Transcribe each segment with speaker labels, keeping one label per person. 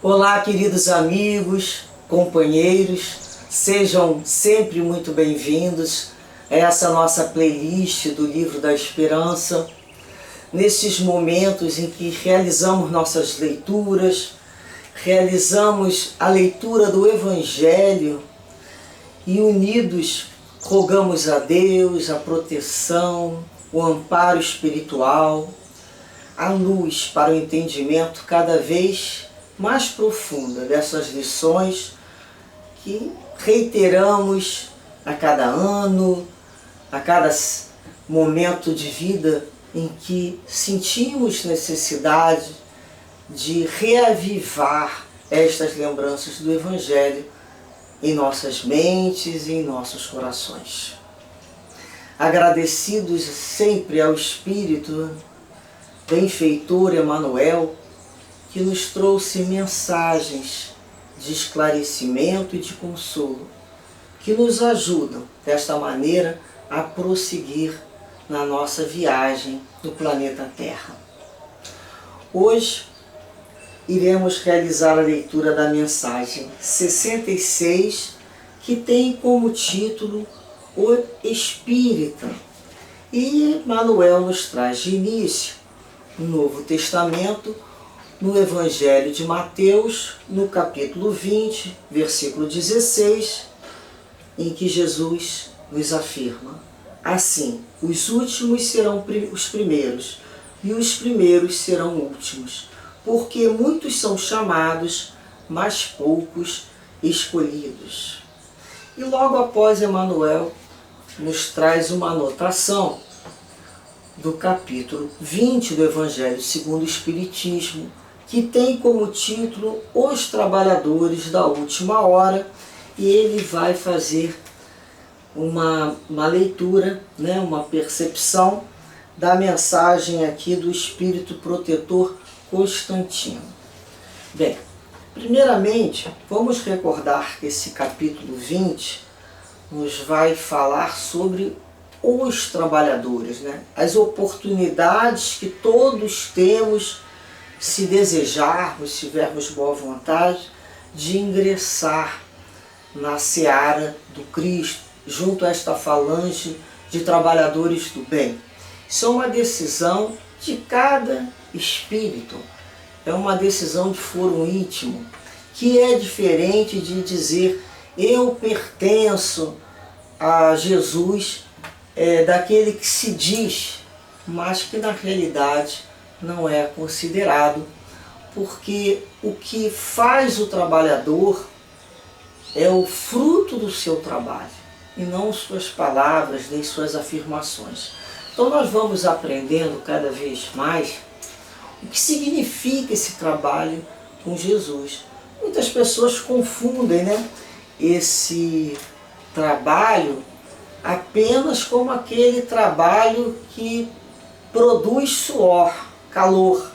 Speaker 1: Olá, queridos amigos, companheiros, sejam sempre muito bem-vindos a essa nossa playlist do Livro da Esperança. Nesses momentos em que realizamos nossas leituras, realizamos a leitura do Evangelho e unidos rogamos a Deus a proteção, o amparo espiritual, a luz para o entendimento cada vez mais profunda dessas lições que reiteramos a cada ano, a cada momento de vida em que sentimos necessidade de reavivar estas lembranças do Evangelho em nossas mentes e em nossos corações. Agradecidos sempre ao Espírito benfeitor Emmanuel, que nos trouxe mensagens de esclarecimento e de consolo, que nos ajudam, desta maneira, a prosseguir na nossa viagem no planeta Terra. Hoje, iremos realizar a leitura da mensagem 66, que tem como título O Espírita. E Emmanuel nos traz de início no Novo Testamento, no Evangelho de Mateus, no capítulo 20, versículo 16, em que Jesus nos afirma: assim, os últimos serão os primeiros, e os primeiros serão últimos, porque muitos são chamados, mas poucos escolhidos. E logo após, Emmanuel nos traz uma anotação do capítulo 20 do Evangelho segundo o Espiritismo, que tem como título Os Trabalhadores da Última Hora, e ele vai fazer uma leitura, uma percepção da mensagem aqui do Espírito Protetor Constantino. Bem, primeiramente, vamos recordar que esse capítulo 20 nos vai falar sobre os trabalhadores, as oportunidades que todos temos, se desejarmos, se tivermos boa vontade, de ingressar na seara do Cristo, junto a esta falange de trabalhadores do bem. Isso é uma decisão de cada espírito, é uma decisão de foro íntimo, que é diferente de dizer eu pertenço a Jesus, daquele que se diz, mas que na realidade não é considerado, porque o que faz o trabalhador é o fruto do seu trabalho, e não suas palavras, nem suas afirmações. Então nós vamos aprendendo cada vez mais o que significa esse trabalho com Jesus. Muitas pessoas confundem, esse trabalho apenas como aquele trabalho que produz suor, calor.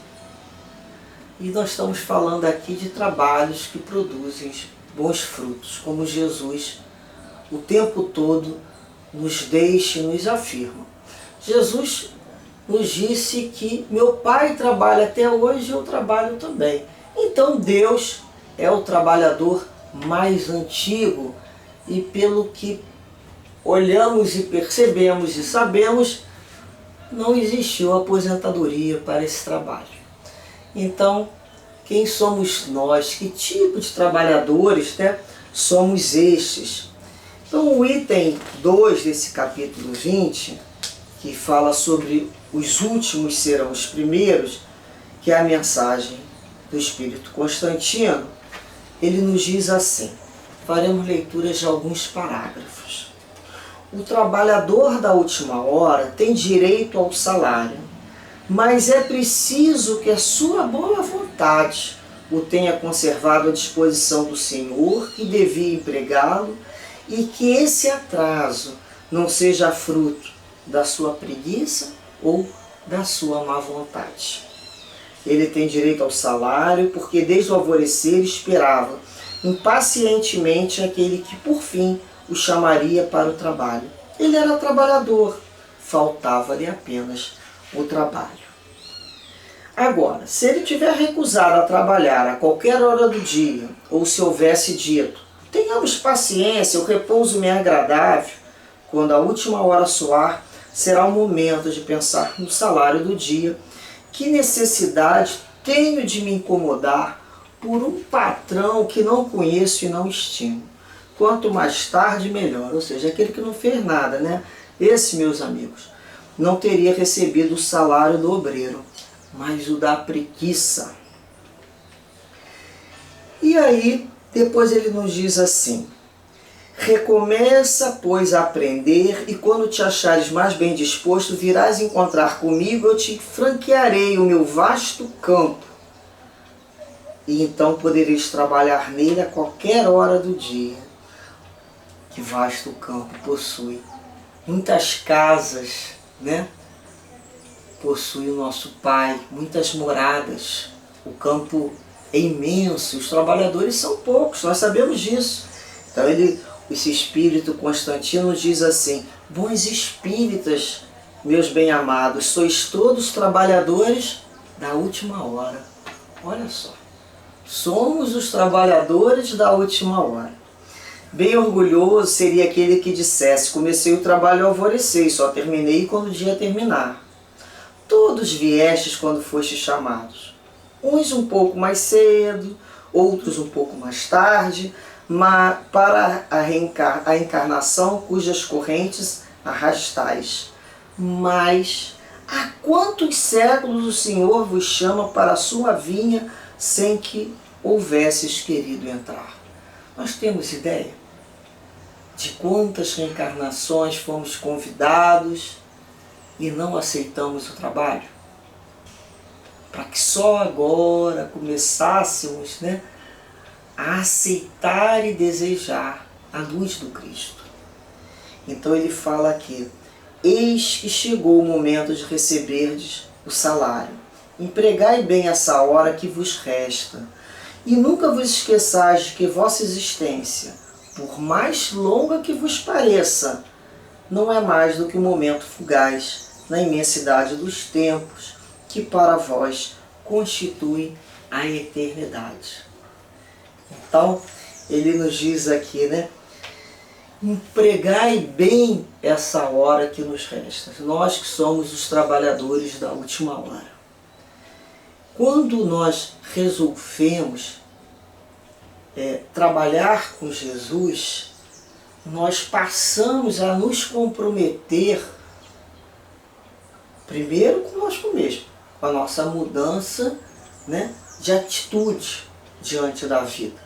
Speaker 1: E nós estamos falando aqui de trabalhos que produzem bons frutos, como Jesus o tempo todo nos deixa e nos afirma. Jesus nos disse que meu Pai trabalha até hoje e eu trabalho também. Então Deus é o trabalhador mais antigo, e pelo que olhamos e percebemos e sabemos, não existiu aposentadoria para esse trabalho. Então, quem somos nós? Que tipo de trabalhadores somos estes? Então, o item 2 desse capítulo 20, que fala sobre os últimos serão os primeiros, que é a mensagem do Espírito Constantino, ele nos diz assim, faremos leituras de alguns parágrafos. O trabalhador da última hora tem direito ao salário, mas é preciso que a sua boa vontade o tenha conservado à disposição do Senhor que devia empregá-lo, e que esse atraso não seja fruto da sua preguiça ou da sua má vontade. Ele tem direito ao salário porque desde o alvorecer esperava impacientemente aquele que por fim o chamaria para o trabalho. Ele era trabalhador, faltava-lhe apenas o trabalho. Agora, se ele tiver recusado a trabalhar a qualquer hora do dia, ou se houvesse dito, tenhamos paciência, o repouso me é agradável, quando a última hora soar, será o momento de pensar no salário do dia. Que necessidade tenho de me incomodar por um patrão que não conheço e não estimo? Quanto mais tarde, melhor. Ou seja, aquele que não fez nada, né? Esse, meus amigos, não teria recebido o salário do obreiro, mas o da preguiça. E aí, depois ele nos diz assim: recomeça, pois, a aprender, e quando te achares mais bem disposto, virás encontrar comigo, eu te franquearei o meu vasto campo, e então podereis trabalhar nele a qualquer hora do dia. Que vasto campo possui. Muitas casas, né? Possui o nosso Pai, muitas moradas. O campo é imenso, os trabalhadores são poucos, nós sabemos disso. Então esse espírito Constantino diz assim: bons espíritas, meus bem-amados, sois todos trabalhadores da última hora. Olha só, somos os trabalhadores da última hora. Bem orgulhoso seria aquele que dissesse: comecei o trabalho ao alvorecer e só terminei quando o dia terminar. Todos viestes quando fostes chamados, uns um pouco mais cedo, outros um pouco mais tarde, mas para a encarnação cujas correntes arrastais. Mas há quantos séculos o Senhor vos chama para a sua vinha sem que houvesses querido entrar? Nós temos ideia de quantas reencarnações fomos convidados e não aceitamos o trabalho? Para que só agora começássemos, né, a aceitar e desejar a luz do Cristo. Então ele fala aqui: eis que chegou o momento de receberdes o salário. Empregai bem essa hora que vos resta, e nunca vos esqueçais de que vossa existência, por mais longa que vos pareça, não é mais do que um momento fugaz na imensidade dos tempos, que para vós constitui a eternidade. Então, ele nos diz aqui, né? Empregai bem essa hora que nos resta. Nós que somos os trabalhadores da última hora. Quando nós resolvemos trabalhar com Jesus, nós passamos a nos comprometer primeiro conosco mesmo, com a nossa mudança, né, de atitude diante da vida,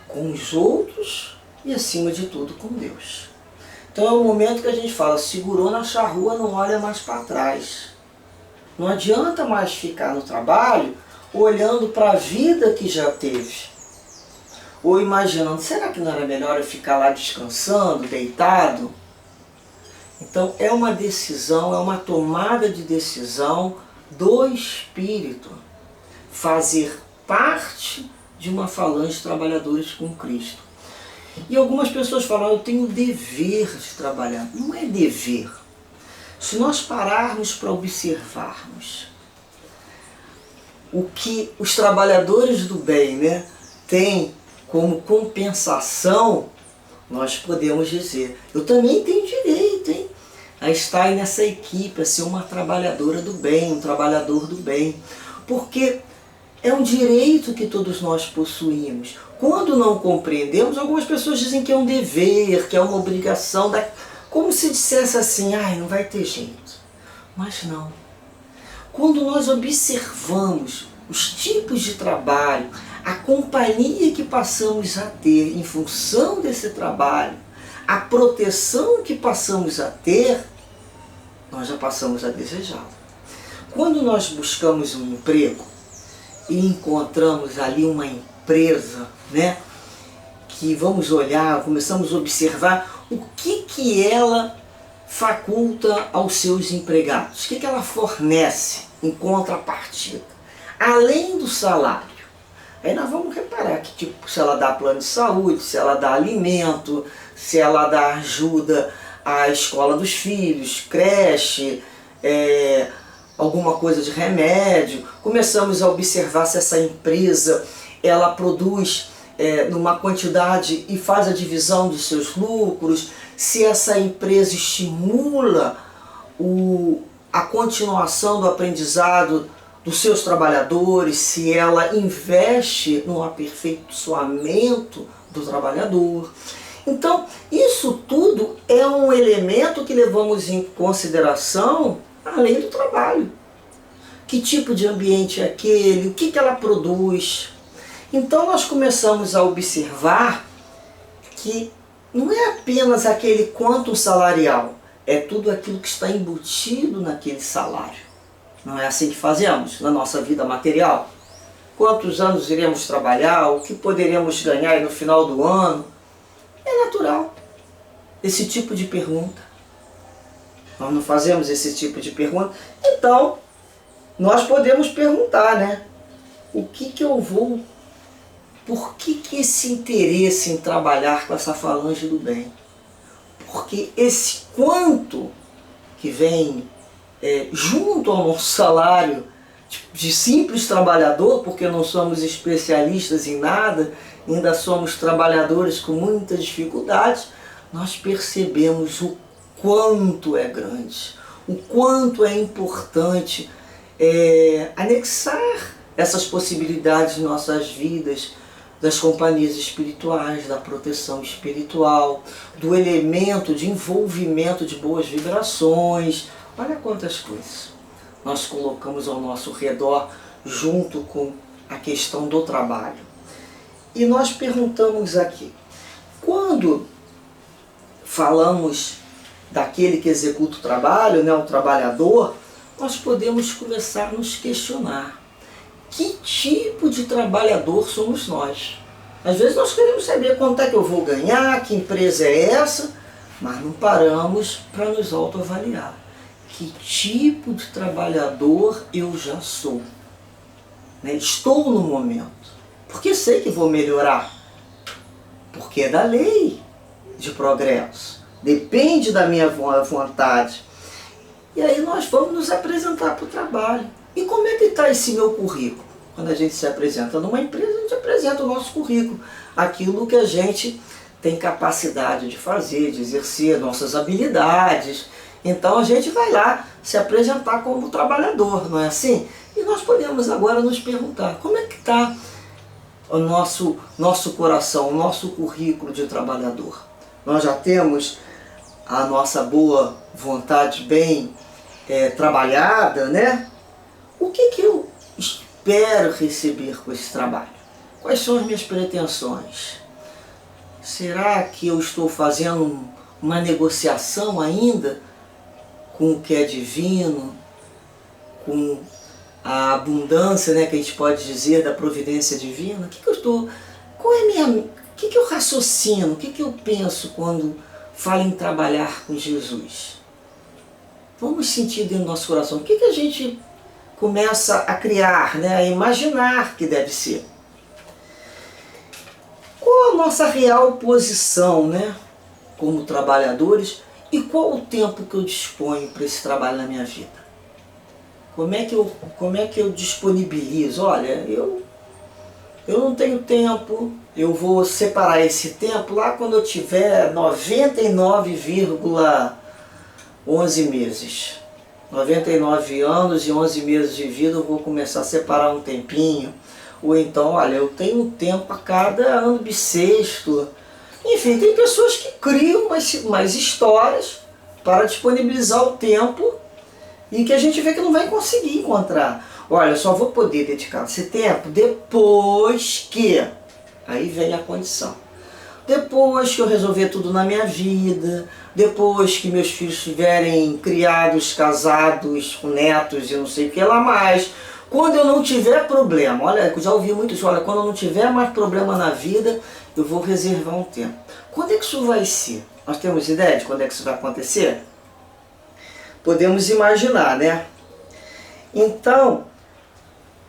Speaker 1: com os outros e, acima de tudo, com Deus. Então é o momento que a gente fala: segurou na charrua, não olha mais para trás. Não adianta mais ficar no trabalho olhando para a vida que já teve, ou imaginando: será que não era melhor eu ficar lá descansando, deitado? Então é uma decisão, é uma tomada de decisão do Espírito fazer parte de uma falange de trabalhadores com Cristo. E algumas pessoas falam: eu tenho o dever de trabalhar. Não é dever. Se nós pararmos para observarmos o que os trabalhadores do bem, né, têm como compensação, nós podemos dizer: eu também tenho direito, hein, a estar aí nessa equipe, a ser uma trabalhadora do bem, um trabalhador do bem. Porque é um direito que todos nós possuímos. Quando não compreendemos, algumas pessoas dizem que é um dever, que é uma obrigação, como se dissesse assim: ai, não vai ter jeito. Mas não. Quando nós observamos os tipos de trabalho, a companhia que passamos a ter em função desse trabalho, a proteção que passamos a ter, nós já passamos a desejá-lo. Quando nós buscamos um emprego e encontramos ali uma empresa, né, que vamos olhar, começamos a observar o que ela faculta aos seus empregados, o que ela fornece em contrapartida, além do salário. Aí nós vamos reparar que tipo, se ela dá plano de saúde, se ela dá alimento, se ela dá ajuda à escola dos filhos, creche, alguma coisa de remédio, começamos a observar se essa empresa ela produz numa quantidade e faz a divisão dos seus lucros, se essa empresa estimula a continuação do aprendizado dos seus trabalhadores, se ela investe no aperfeiçoamento do trabalhador. Então, isso tudo é um elemento que levamos em consideração além do trabalho. Que tipo de ambiente é aquele? O que ela produz? Então nós começamos a observar que não é apenas aquele quantum salarial, é tudo aquilo que está embutido naquele salário. Não é assim que fazemos na nossa vida material? Quantos anos iremos trabalhar? O que poderemos ganhar no final do ano? É natural esse tipo de pergunta. Nós não fazemos esse tipo de pergunta. Então, nós podemos perguntar, né? O que eu vou... Por que esse interesse em trabalhar com essa falange do bem? Porque esse quanto que vem junto ao nosso salário de simples trabalhador, porque não somos especialistas em nada, ainda somos trabalhadores com muitas dificuldades, nós percebemos o quanto é grande, o quanto é importante anexar essas possibilidades em nossas vidas, das companhias espirituais, da proteção espiritual, do elemento de envolvimento de boas vibrações. Olha quantas coisas nós colocamos ao nosso redor junto com a questão do trabalho. E nós perguntamos aqui, quando falamos daquele que executa o trabalho, né, o trabalhador, nós podemos começar a nos questionar. Que tipo de trabalhador somos nós? Às vezes nós queremos saber quanto é que eu vou ganhar, que empresa é essa, mas não paramos para nos autoavaliar. Que tipo de trabalhador eu já sou? Né? Estou no momento. Porque sei que vou melhorar. Porque é da lei de progresso. Depende da minha vontade. E aí nós vamos nos apresentar para o trabalho. E como é que está esse meu currículo? Quando a gente se apresenta numa empresa, a gente apresenta o nosso currículo. Aquilo que a gente tem capacidade de fazer, de exercer, nossas habilidades. Então a gente vai lá se apresentar como trabalhador, não é assim? E nós podemos agora nos perguntar, como é que está o nosso coração, o nosso currículo de trabalhador? Nós já temos a nossa boa vontade bem trabalhada, né? O que eu espero receber com esse trabalho? Quais são as minhas pretensões? Será que eu estou fazendo uma negociação ainda com o que é divino, com a abundância, né, que a gente pode dizer da providência divina? O que eu raciocino, o que eu penso quando falo em trabalhar com Jesus? Vamos sentir dentro do nosso coração, o que a gente começa a criar, né, a imaginar que deve ser? Qual a nossa real posição, né, como trabalhadores, e qual o tempo que eu disponho para esse trabalho na minha vida? Como é que eu disponibilizo? Olha, eu não tenho tempo, eu vou separar esse tempo lá quando eu tiver 99,11 meses. 99 anos e 11 meses de vida eu vou começar a separar um tempinho. Ou então, olha, eu tenho um tempo a cada ano bissexto. Enfim, tem pessoas que criam umas histórias para disponibilizar o tempo e que a gente vê que não vai conseguir encontrar. Olha, eu só vou poder dedicar esse tempo depois que... Aí vem a condição. Depois que eu resolver tudo na minha vida, depois que meus filhos estiverem criados, casados, com netos e não sei o que lá mais. Quando eu não tiver problema, olha, eu já ouvi muito isso, olha, quando eu não tiver mais problema na vida, eu vou reservar um tempo. Quando é que isso vai ser? Nós temos ideia de quando é que isso vai acontecer? Podemos imaginar, né? Então,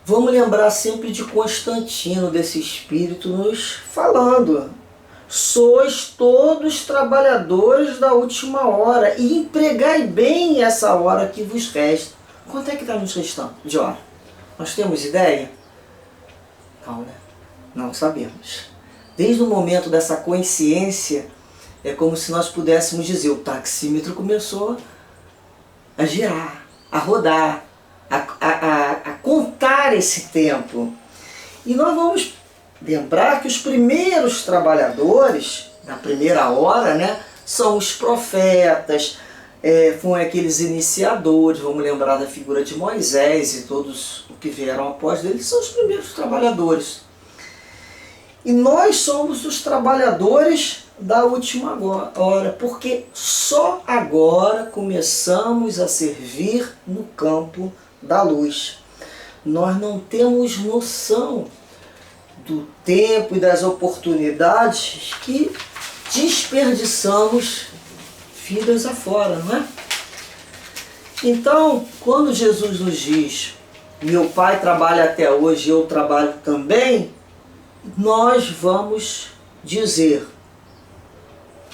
Speaker 1: vamos lembrar sempre de Constantino, desse espírito nos falando. Sois todos trabalhadores da última hora e empregai bem essa hora que vos resta. Quanto é que está nos restando de hora? Nós temos ideia? Não, né? Não sabemos. Desde o momento dessa consciência, é como se nós pudéssemos dizer, o taxímetro começou a girar, a rodar, a contar esse tempo. E nós vamos lembrar que os primeiros trabalhadores, na primeira hora, né, são os profetas, foram aqueles iniciadores, vamos lembrar da figura de Moisés e todos o que vieram após dele, são os primeiros trabalhadores. E nós somos os trabalhadores da última hora, porque só agora começamos a servir no campo da luz. Nós não temos noção do tempo e das oportunidades que desperdiçamos vidas afora, não é? Então, quando Jesus nos diz, meu Pai trabalha até hoje, eu trabalho também, nós vamos dizer,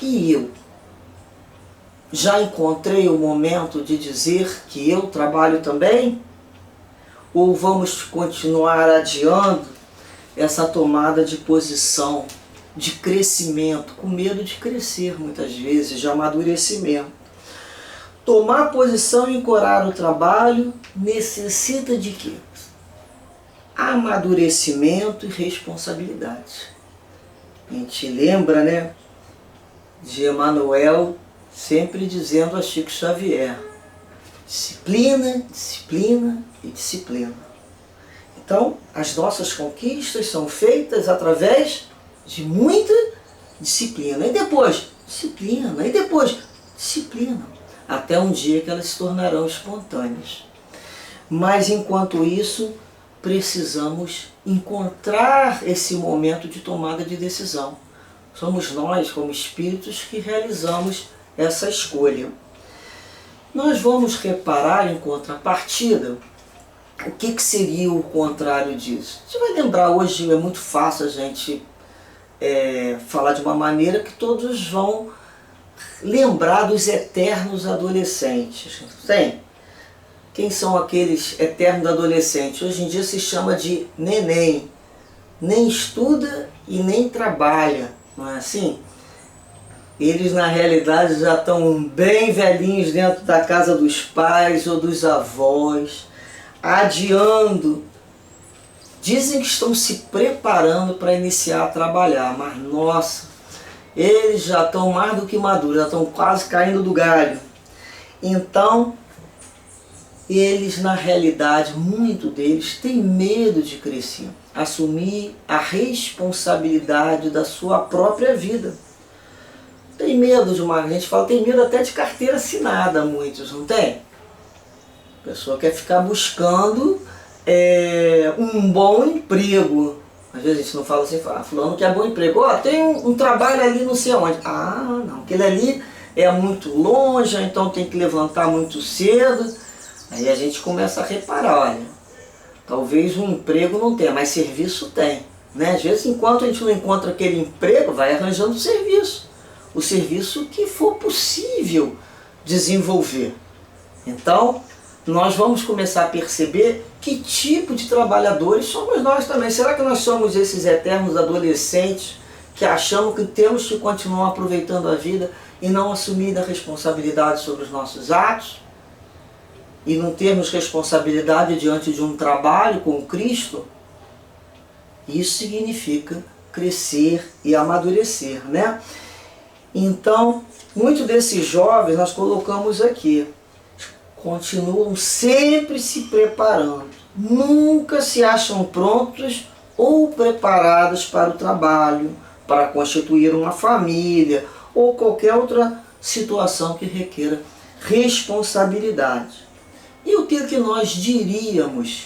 Speaker 1: e eu? Já encontrei o momento de dizer que eu trabalho também? Ou vamos continuar adiando essa tomada de posição, de crescimento, com medo de crescer muitas vezes, de amadurecimento? Tomar posição e encorar o trabalho necessita de quê? Amadurecimento e responsabilidade. A gente lembra, né, de Emmanuel sempre dizendo a Chico Xavier, disciplina, disciplina e disciplina. Então, as nossas conquistas são feitas através de muita disciplina. E depois, disciplina. E depois, disciplina. Até um dia que elas se tornarão espontâneas. Mas, enquanto isso, precisamos encontrar esse momento de tomada de decisão. Somos nós, como espíritos, que realizamos essa escolha. Nós vamos reparar, em contrapartida, o que seria o contrário disso. A gente vai lembrar hoje, é muito fácil a gente falar de uma maneira que todos vão lembrar dos eternos adolescentes. Tem? Quem são aqueles eternos adolescentes? Hoje em dia se chama de neném. Nem estuda e nem trabalha, não é assim? Eles na realidade já estão bem velhinhos dentro da casa dos pais ou dos avós, adiando. Dizem que estão se preparando para iniciar a trabalhar, mas nossa, eles já estão mais do que maduros, já estão quase caindo do galho. Então, eles na realidade, muito deles, têm medo de crescer, assumir a responsabilidade da sua própria vida. Tem medo de a gente fala, tem medo até de carteira assinada, muitos, não tem? A pessoa quer ficar buscando um bom emprego. Às vezes a gente não fala assim, fala, fulano quer bom emprego. Ó, tem um trabalho ali não sei onde. Ah, não, aquele ali é muito longe, então tem que levantar muito cedo. Aí a gente começa a reparar, olha, talvez um emprego não tenha, mas serviço tem. Né? Às vezes, enquanto a gente não encontra aquele emprego, vai arranjando serviço. O serviço que for possível desenvolver. Então, nós vamos começar a perceber que tipo de trabalhadores somos nós também. Será que nós somos esses eternos adolescentes que achamos que temos que continuar aproveitando a vida e não assumir a responsabilidade sobre os nossos atos? E não termos responsabilidade diante de um trabalho com Cristo? Isso significa crescer e amadurecer, né? Então, muitos desses jovens nós colocamos aqui, continuam sempre se preparando, nunca se acham prontos ou preparados para o trabalho, para constituir uma família ou qualquer outra situação que requer responsabilidade. E o que nós diríamos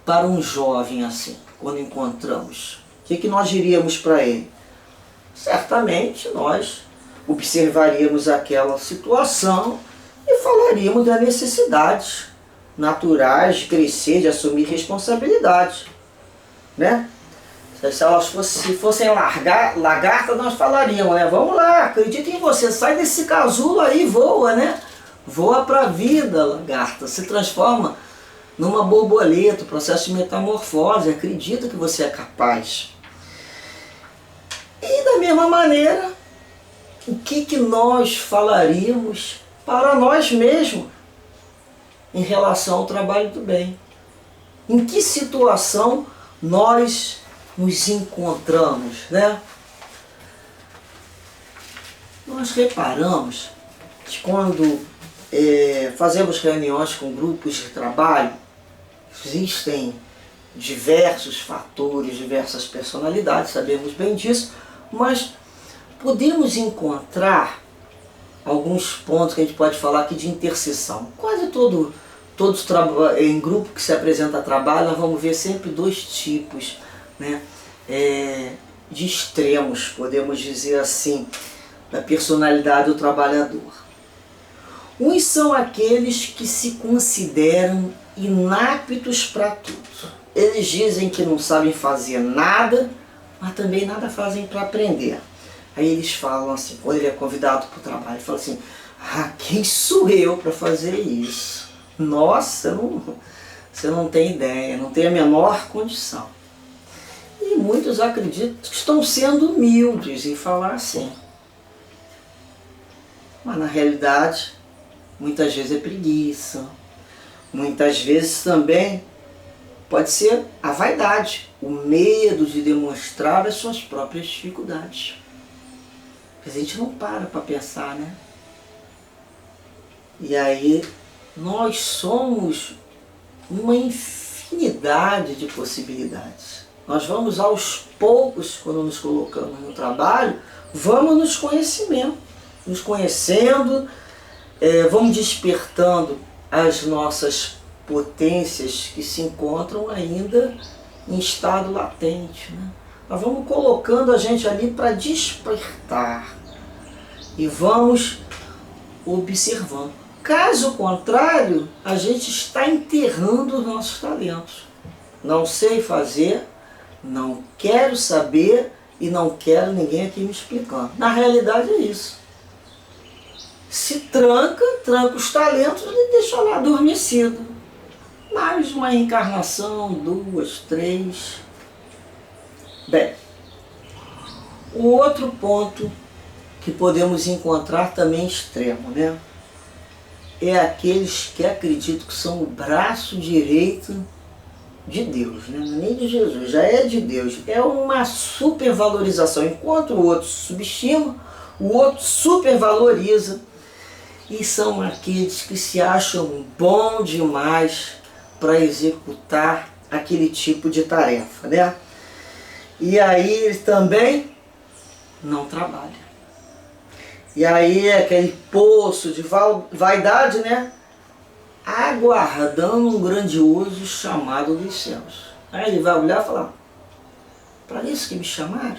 Speaker 1: para um jovem assim, quando encontramos? O que nós diríamos para ele? Certamente nós observaríamos aquela situação e falaríamos das necessidades naturais de crescer, de assumir responsabilidade, né? Se elas fossem lagartas, nós falaríamos, né? Vamos lá, acredita em você, sai desse casulo aí e voa, né? Voa para a vida, lagarta, se transforma numa borboleta, processo de metamorfose, acredita que você é capaz. E da mesma maneira, o que nós falaríamos para nós mesmos em relação ao trabalho do bem? Em que situação nós nos encontramos, né? Nós reparamos que quando fazemos reuniões com grupos de trabalho, existem diversos fatores, diversas personalidades, sabemos bem disso, mas podemos encontrar alguns pontos que a gente pode falar aqui de interseção. Quase todos em grupo que se apresenta a trabalho, nós vamos ver sempre dois tipos, né, de extremos, podemos dizer assim, da personalidade do trabalhador. Uns são aqueles que se consideram inaptos para tudo. Eles dizem que não sabem fazer nada, mas também nada fazem para aprender. Aí eles falam assim, quando ele é convidado para o trabalho, ele fala assim, quem sou eu para fazer isso? Nossa, você não tem ideia, não tem a menor condição. E muitos acreditam que estão sendo humildes em falar assim. Mas na realidade, muitas vezes é preguiça, muitas vezes também pode ser a vaidade, o medo de demonstrar as suas próprias dificuldades. A gente não para pensar, né? E aí nós somos uma infinidade de possibilidades. Nós vamos aos poucos, quando nos colocamos no trabalho, vamos nos conhecendo, vamos despertando as nossas potências que se encontram ainda em estado latente, né? Nós vamos colocando a gente ali para despertar e vamos observando. Caso contrário, a gente está enterrando os nossos talentos. Não sei fazer, não quero saber e não quero ninguém aqui me explicando. Na realidade é isso. Se tranca os talentos e deixa lá adormecido. Mais uma reencarnação, 2, 3. Bem, o outro ponto que podemos encontrar também extremo, né? É aqueles que acreditam que são o braço direito de Deus, né? Não é nem de Jesus, já é de Deus. É uma supervalorização. Enquanto o outro subestima, o outro supervaloriza. E são aqueles que se acham bom demais para executar aquele tipo de tarefa, né? E aí ele também não trabalha. E aí é aquele poço de vaidade, né? Aguardando um grandioso chamado dos céus. Aí ele vai olhar e falar, para isso que me chamaram?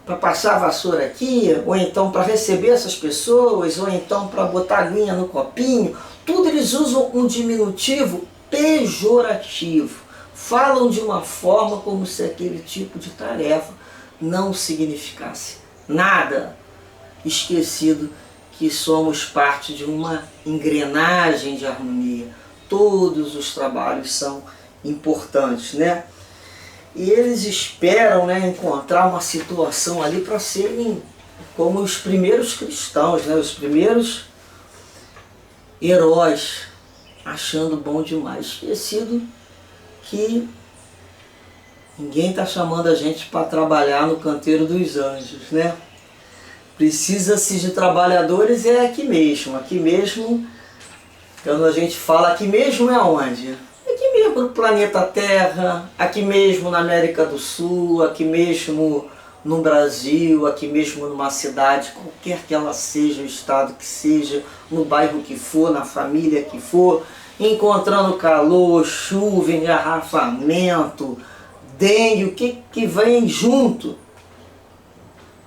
Speaker 1: Para passar a vassoura aqui, ou então para receber essas pessoas, ou então para botar aguinha no copinho. Tudo eles usam um diminutivo pejorativo. Falam de uma forma como se aquele tipo de tarefa não significasse nada. Esquecido que somos parte de uma engrenagem de harmonia. Todos os trabalhos são importantes, né? E eles esperam, né, encontrar uma situação ali para serem como os primeiros cristãos, né, os primeiros heróis, achando bom demais. Esquecido que ninguém está chamando a gente para trabalhar no canteiro dos anjos, né? Precisa-se de trabalhadores aqui mesmo. Aqui mesmo, quando a gente fala aqui mesmo é onde? Aqui mesmo no planeta Terra, aqui mesmo na América do Sul, aqui mesmo no Brasil, aqui mesmo numa cidade, qualquer que ela seja, o estado que seja, no bairro que for, na família que for, encontrando calor, chuva, engarrafamento, dengue, o que vem junto.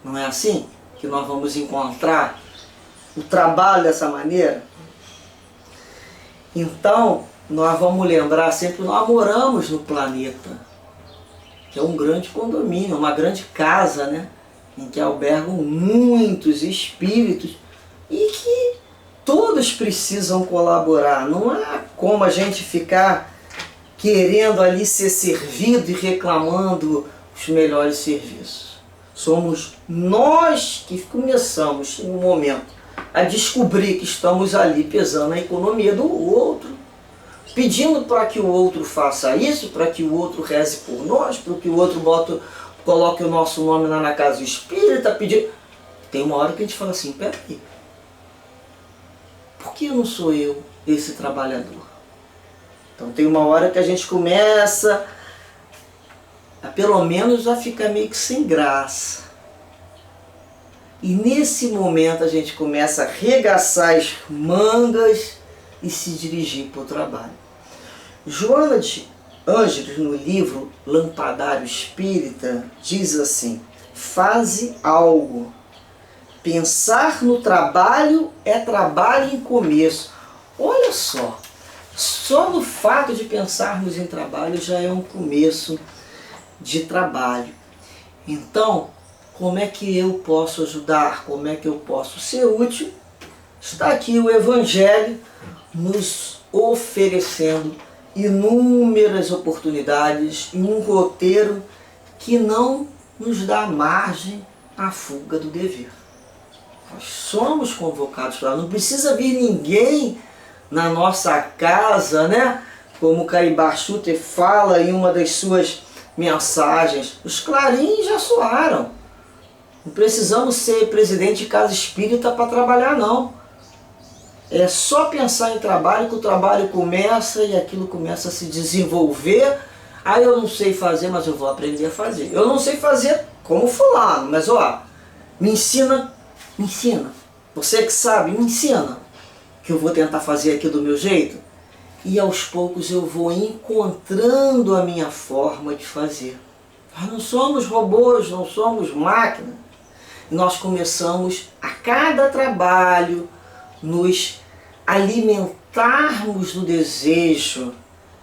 Speaker 1: Não é assim que nós vamos encontrar o trabalho dessa maneira? Então, nós vamos lembrar sempre, nós moramos no planeta, que é um grande condomínio, uma grande casa, né? Em que albergam muitos espíritos e que todos precisam colaborar. Não há como a gente ficar querendo ali ser servido e reclamando os melhores serviços. Somos nós que começamos, em um momento, a descobrir que estamos ali pesando a economia do outro, pedindo para que o outro faça isso, para que o outro reze por nós, para que o outro coloque o nosso nome na casa espírita, pedindo. Tem uma hora que a gente fala assim, peraí, por que não sou eu esse trabalhador? Então tem uma hora que a gente começa a pelo menos a ficar meio que sem graça. E nesse momento a gente começa a arregaçar as mangas e se dirigir para o trabalho. Joana de Ângeles, no livro Lampadário Espírita, diz assim: faze algo. Pensar no trabalho é trabalho em começo. Olha só no fato de pensarmos em trabalho já é um começo de trabalho. Então, como é que eu posso ajudar? Como é que eu posso ser útil? Está aqui o Evangelho nos oferecendo inúmeras oportunidades e um roteiro que não nos dá margem à fuga do dever. Nós somos convocados para lá. Não precisa vir ninguém na nossa casa, né? Como Caibar Schutter fala em uma das suas mensagens. Os clarins já soaram. Não precisamos ser presidente de casa espírita para trabalhar, não. É só pensar em trabalho que o trabalho começa e aquilo começa a se desenvolver. Aí eu não sei fazer, mas eu vou aprender a fazer. Eu não sei fazer como fulano, mas ó, me ensina. Você que sabe, me ensina. Que eu vou tentar fazer aqui do meu jeito. E aos poucos eu vou encontrando a minha forma de fazer. Nós não somos robôs, não somos máquinas. Nós começamos a cada trabalho nos alimentarmos do desejo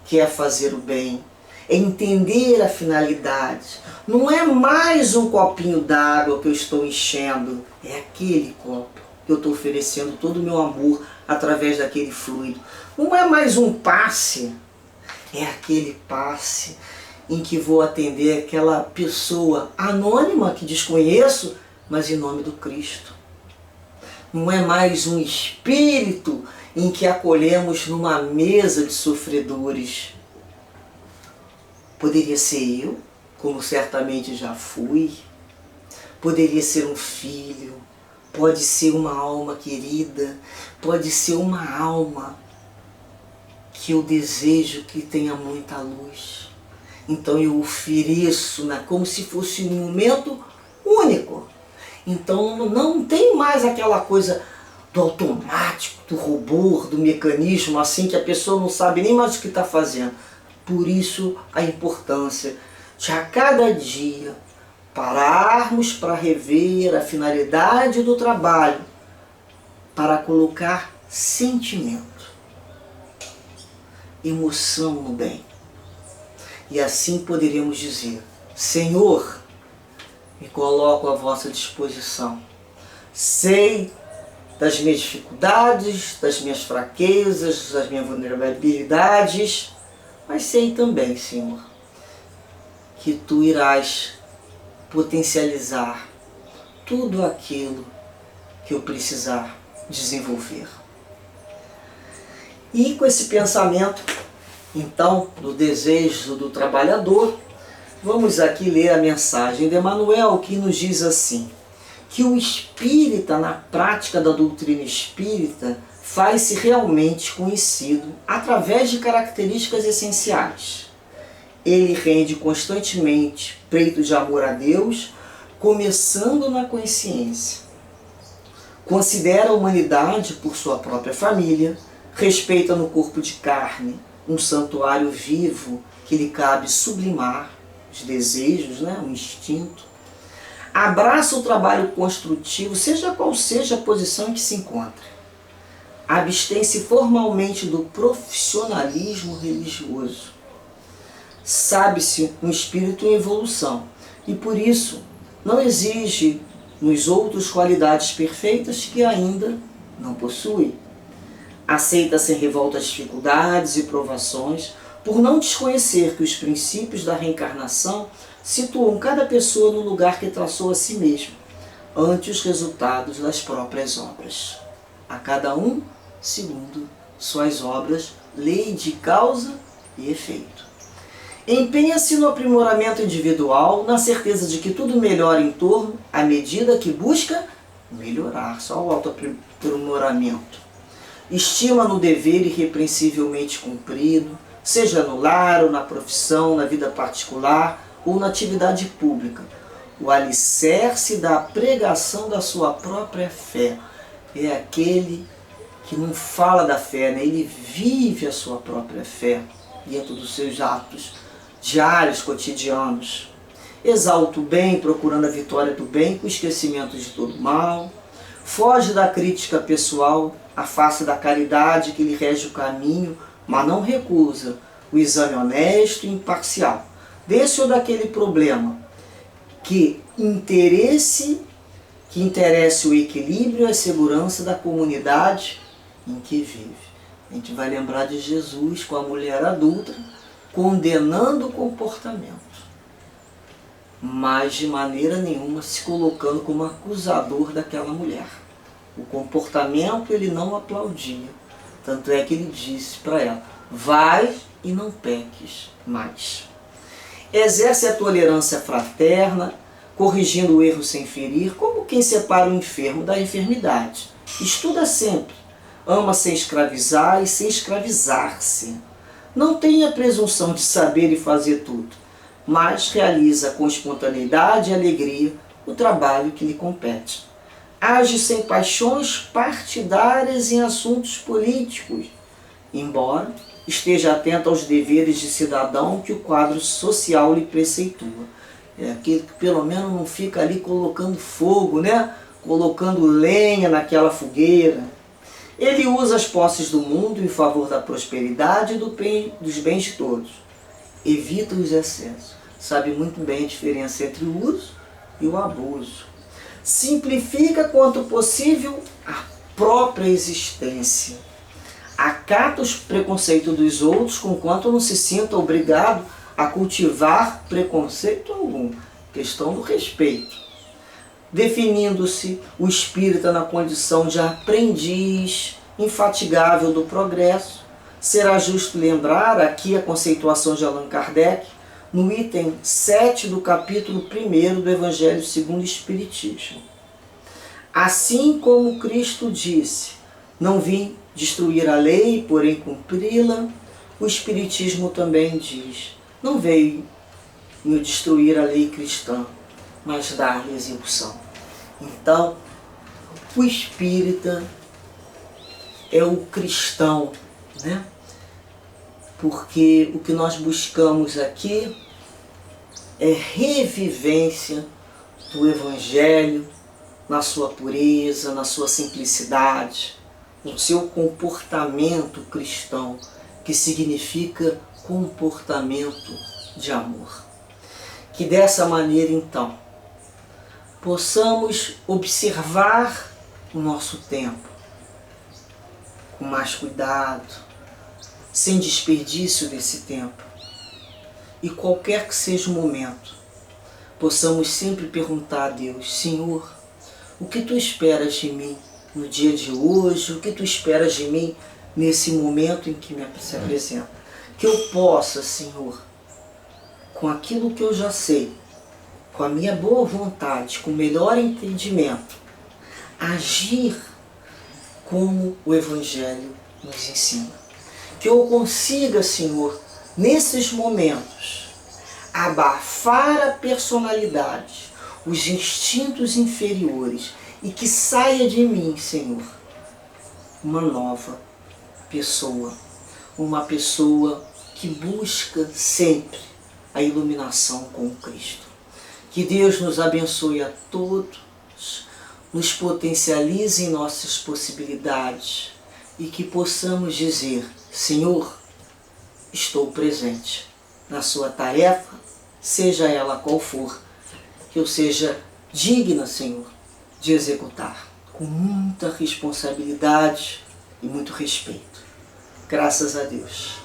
Speaker 1: que é fazer o bem, é entender a finalidade. Não é mais um copinho d'água que eu estou enchendo, é aquele copo que eu estou oferecendo todo o meu amor através daquele fluido. Não é mais um passe, é aquele passe em que vou atender aquela pessoa anônima que desconheço, mas em nome do Cristo. Não é mais um espírito em que acolhemos numa mesa de sofredores. Poderia ser eu, como certamente já fui. Poderia ser um filho. Pode ser uma alma querida. Pode ser uma alma que eu desejo que tenha muita luz. Então eu ofereço como se fosse um momento único. Então não tem mais aquela coisa do automático, do robô, do mecanismo, assim que a pessoa não sabe nem mais o que está fazendo. Por isso a importância de a cada dia pararmos para rever a finalidade do trabalho, para colocar sentimento, emoção no bem. E assim poderíamos dizer: Senhor, me coloco à vossa disposição. Sei das minhas dificuldades, das minhas fraquezas, das minhas vulnerabilidades, mas sei também, Senhor, que Tu irás potencializar tudo aquilo que eu precisar desenvolver. E com esse pensamento, então, do desejo do trabalhador, vamos aqui ler a mensagem de Emmanuel, que nos diz assim: que o espírita, na prática da doutrina espírita, faz-se realmente conhecido através de características essenciais. Ele rende constantemente peito de amor a Deus, começando na consciência. Considera a humanidade por sua própria família, respeita no corpo de carne um santuário vivo que lhe cabe sublimar os desejos, o instinto. Abraça o trabalho construtivo, seja qual seja a posição em que se encontra. Abstém-se formalmente do profissionalismo religioso. Sabe-se um espírito em evolução e, por isso, não exige nos outros qualidades perfeitas que ainda não possui. Aceita sem revolta as dificuldades e provações, por não desconhecer que os princípios da reencarnação situam cada pessoa no lugar que traçou a si mesmo, ante os resultados das próprias obras. A cada um segundo suas obras, lei de causa e efeito. Empenha-se no aprimoramento individual, na certeza de que tudo melhora em torno, à medida que busca melhorar, só o autoaprimoramento. Estima no dever irrepreensivelmente cumprido, seja no lar ou na profissão, na vida particular ou na atividade pública, o alicerce da pregação da sua própria fé. É aquele que não fala da fé, né? Ele vive a sua própria fé dentro dos seus atos diários, cotidianos. Exalta o bem, procurando a vitória do bem, com esquecimento de todo mal. Foge da crítica pessoal, afasta da caridade que lhe rege o caminho, mas não recusa o exame honesto e imparcial desse ou daquele problema que interesse o equilíbrio e a segurança da comunidade em que vive. A gente vai lembrar de Jesus com a mulher adúltera, condenando o comportamento, mas de maneira nenhuma se colocando como acusador daquela mulher. O comportamento ele não aplaudia, tanto é que ele disse para ela: vai e não peques mais. Exerce a tolerância fraterna, corrigindo o erro sem ferir, como quem separa o enfermo da enfermidade. Estuda sempre, ama sem escravizar e sem escravizar-se. Não tem a presunção de saber e fazer tudo, mas realiza com espontaneidade e alegria o trabalho que lhe compete. Age sem paixões partidárias em assuntos políticos, embora esteja atento aos deveres de cidadão que o quadro social lhe preceitua. É aquele que pelo menos não fica ali colocando fogo, né? Colocando lenha naquela fogueira. Ele usa as posses do mundo em favor da prosperidade e dos bens de todos. Evita os excessos. Sabe muito bem a diferença entre o uso e o abuso. Simplifica quanto possível a própria existência. Acata os preconceitos dos outros, conquanto não se sinta obrigado a cultivar preconceito algum. Questão do respeito. Definindo-se o espírita na condição de aprendiz infatigável do progresso, será justo lembrar aqui a conceituação de Allan Kardec no item 7 do capítulo 1 do Evangelho segundo o Espiritismo. Assim como Cristo disse: não vim destruir a lei, porém cumpri-la, o Espiritismo também diz: não veio destruir a lei cristã, mas dar-lhe execução. Então, o espírita é o cristão, né? Porque o que nós buscamos aqui é revivência do Evangelho na sua pureza, na sua simplicidade, no seu comportamento cristão, que significa comportamento de amor. Que dessa maneira, então, possamos observar o nosso tempo com mais cuidado, sem desperdício desse tempo. E qualquer que seja o momento, possamos sempre perguntar a Deus: Senhor, o que Tu esperas de mim no dia de hoje? O que Tu esperas de mim nesse momento em que se apresenta? Que eu possa, Senhor, com aquilo que eu já sei, com a minha boa vontade, com o melhor entendimento, agir como o Evangelho nos ensina. Que eu consiga, Senhor, nesses momentos, abafar a personalidade, os instintos inferiores, e que saia de mim, Senhor, uma nova pessoa, uma pessoa que busca sempre a iluminação com Cristo. Que Deus nos abençoe a todos, nos potencialize em nossas possibilidades e que possamos dizer: Senhor, estou presente na sua tarefa, seja ela qual for, que eu seja digna, Senhor, de executar com muita responsabilidade e muito respeito. Graças a Deus.